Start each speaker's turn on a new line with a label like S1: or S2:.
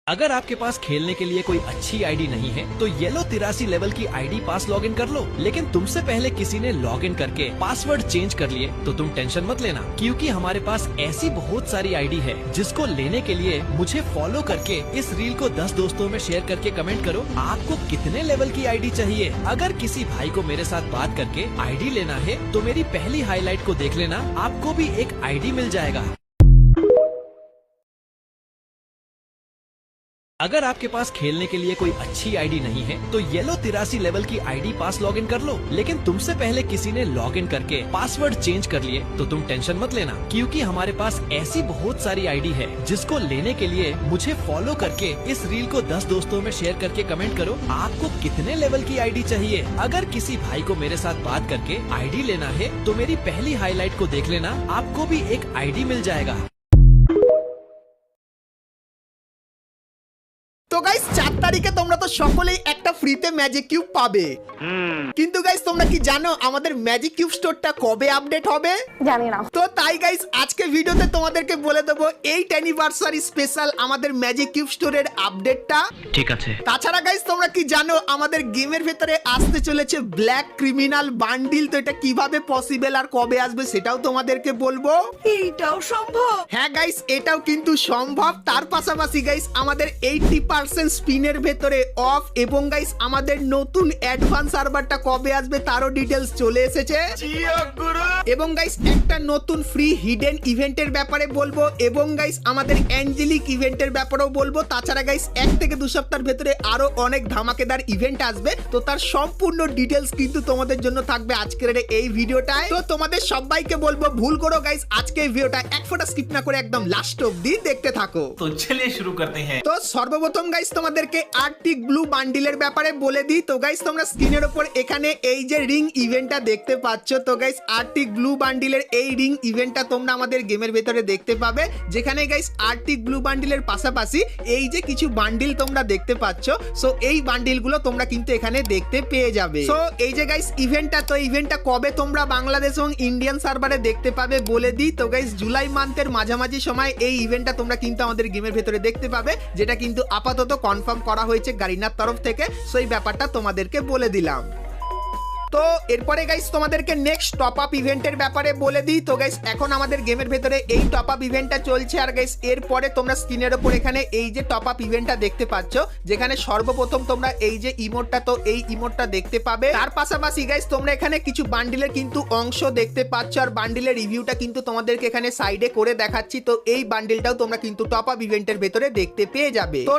S1: अगर आपके पास खेलने के लिए कोई अच्छी आईडी नहीं है तो येलो 83 लेवल की आईडी पास लॉगिन कर लो। लेकिन तुमसे पहले किसी ने लॉगिन करके पासवर्ड चेंज कर लिए तो तुम टेंशन मत लेना, क्योंकि हमारे पास ऐसी बहुत सारी आईडी है जिसको लेने के लिए मुझे फॉलो करके इस रील को 10 दोस्तों में शेयर करके कमेंट करो आपको कितने लेवल की आईडी चाहिए। अगर किसी भाई को मेरे साथ बात करके आईडी लेना है तो मेरी पहली हाईलाइट को देख लेना, आपको भी एक आईडी मिल जाएगा। अगर आपके पास खेलने के लिए कोई अच्छी आईडी नहीं है तो येलो 83 लेवल की आईडी पास लॉगिन कर लो। लेकिन तुमसे पहले किसी ने लॉगिन करके पासवर्ड चेंज कर लिए तो तुम टेंशन मत लेना, क्योंकि हमारे पास ऐसी बहुत सारी आईडी है जिसको लेने के लिए मुझे फॉलो करके इस रील को 10 दोस्तों में शेयर करके कमेंट करो आपको कितने लेवल की आईडी चाहिए। अगर किसी भाई को मेरे साथ बात करके आईडी लेना है तो मेरी पहली हाईलाइट को देख लेना, आपको भी एक आईडी मिल जाएगा।
S2: তো গাইস 4 তারিখে তোমরা তো সকলেই একটা ফ্রিতে ম্যাজিক কিউব পাবে। কিন্তু গাইস তোমরা কি জানো আমাদের ম্যাজিক কিউব স্টোরটা কবে আপডেট হবে?
S3: জানি না।
S2: তো তাই গাইস আজকে ভিডিওতে তোমাদেরকে বলে দেব 8 অ্যানিভার্সারি স্পেশাল আমাদের ম্যাজিক কিউব স্টোরের আপডেটটা।
S1: ঠিক আছে।
S2: তাছাড়া গাইস তোমরা কি জানো আমাদের গেমের ভেতরে আসতে চলেছে ব্ল্যাক ক্রিমিনাল বান্ডিল, তো এটা কিভাবে পসিবল আর কবে আসবে সেটাও তোমাদেরকে বলবো।
S3: এইটাও সম্ভব?
S2: হ্যাঁ গাইস এটাও কিন্তু সম্ভব। তার পাশাপাশি গাইস আমাদের 80% স্পিনের ভেতরে অফ এবং গাইস আমাদের নতুন অ্যাডভান্স সার্ভারটা কবে আসবে তারও ডিটেইলস চলে এসেছে। এবং গাইস একটা নতুন ফ্রি হিডেন ইভেন্টের ব্যাপারে বলবো এবং গাইস আমাদের অ্যাঞ্জেলিক ইভেন্টের ব্যাপারেও বলবো। তাছাড়া গাইস 1 থেকে 2 সপ্তাহের ভেতরে আরো অনেক ধামাকেদার ইভেন্ট আসবে, তো তার সম্পূর্ণ ডিটেইলস কিন্তু তোমাদের জন্য থাকবে আজকের এই ভিডিওটায়। তো তোমাদের সবাইকে বলবো ভুল করো গাইস আজকে এই ভিডিওটা এক ফোঁটা স্কিপ না করে একদম লাস্ট অবধি দেখতে থাকো।
S4: तो चलिए शुरू करते हैं।
S2: তো সর্বপ্রথম গাইস তোমাদেরকে আর্টিক ব্লু বান্ডিলের ব্যাপারে বলে দিই। তো গাইস তোমরা স্ক্রিনের উপর এখানে এই যে রিং ইভেন্টটা দেখতে পাচ্ছ, তো গাইস আর্টিক ব্লু বান্ডিলের এই রিং ইভেন্টটা তোমরা আমাদের গেমের ভেতরে দেখতে পাবে, যেখানে গাইস আর্টিক ব্লু বান্ডিলের পাশাপাশি এই যে কিছু বান্ডিল তোমরা দেখতে পাচ্ছ, সো এই বান্ডিলগুলো তোমরা কিন্তু এখানে দেখতে পেয়ে যাবে। সো এই যে গাইস ইভেন্টটা, তো ইভেন্টটা কবে তোমরা বাংলাদেশ এবং ইন্ডিয়ান সার্ভারে দেখতে পাবে বলে দিই। তো গাইস জুলাই মান্থের মাঝামাঝি সময় এই ইভেন্টটা তোমরা কিন্তু আমাদের গেমের ভেতরে দেখতে পাবে, যেটা কিন্তু আপাতত কনফার্ম করা হয়েছে গারিনার তরফ থেকে। সো এই ব্যাপারটা তোমাদেরকে বলে দিলাম। তো এরপরে গাইস তোমাদেরকে নেক্সট টপ আপ ইভেন্টের ব্যাপারে বলে দিই। তো গাইস এখন আমাদের গেমের ভেতরে এই টপ আপ ইভেন্টটা চলছে, আর গাইস এরপরে তোমরা স্ক্রিনের উপর এখানে এই যে টপ আপ ইভেন্টটা দেখতে পাচ্ছ, যেখানে সর্বপ্রথম তোমরা এই যে ইমোটটা, তো এই ইমোটটা দেখতে পাবে। তার পাশাপাশি গাইস তোমরা এখানে কিছু বান্ডিলের কিন্তু অংশ দেখতে পাচ্ছ, আর বান্ডিলের রিভিউটা কিন্তু তোমাদেরকে এখানে সাইডে করে দেখাচ্ছি। তো এই বান্ডিলটাও তোমরা কিন্তু টপ আপ ইভেন্টের ভেতরে দেখতে পেয়ে যাবে। তো